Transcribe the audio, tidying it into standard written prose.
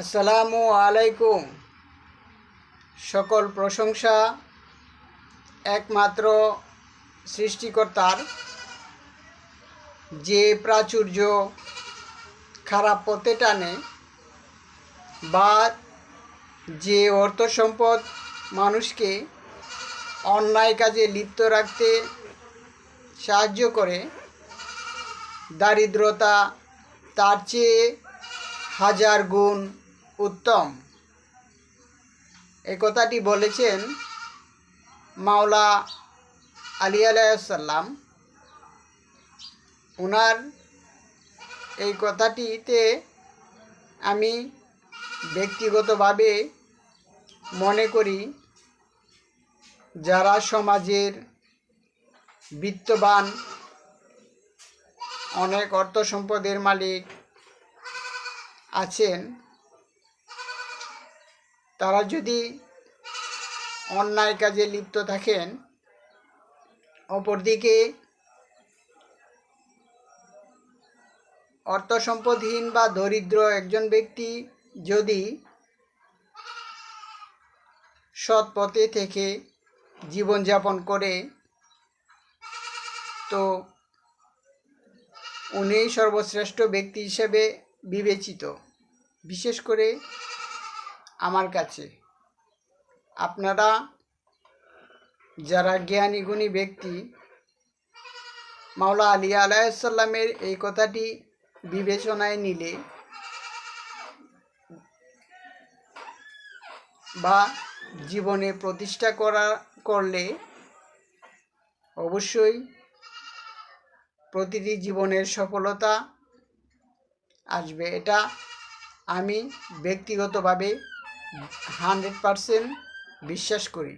আসসালামু আলাইকুম। সকল প্রশংসা একমাত্র সৃষ্টিকর্তার, যে প্রাচুর্য খারাপ পথে টানে বা যে অর্থ সম্পদ মানুষকে অন্যায় কাজে লিপ্ত রাখতে সাহায্য করে, দারিদ্রতা তার চেয়ে হাজার গুণ উত্তম। এই কথাটি বলেছেন মাওলা আলী আলাইহিসসালাম। ওনার এই কথাটিতে আমি ব্যক্তিগতভাবে মনে করি, যারা সমাজের বিত্তবান, অনেক অর্থ সম্পদের মালিক আছেন, তারা যদি অন্যায় কাজে লিপ্ত থাকেন, অপরদিকে অর্থ সম্পদহীন বা দরিদ্র একজন ব্যক্তি যদি সৎ পথে থেকে জীবনযাপন করে, তো উনি সর্বশ্রেষ্ঠ ব্যক্তি হিসেবে বিবেচিত। বিশেষ করে আমার কাছে, আপনারা যারা জ্ঞানী গুণী ব্যক্তি, মাওলা আলী আলাইহিসসালামের এই কথাটি বিবেচনায় নিলে বা জীবনে প্রতিষ্ঠা করলে অবশ্যই প্রতিটি জীবনের সফলতা আসবে। এটা আমি ব্যক্তিগতভাবে 100% বিশ্বাস করি।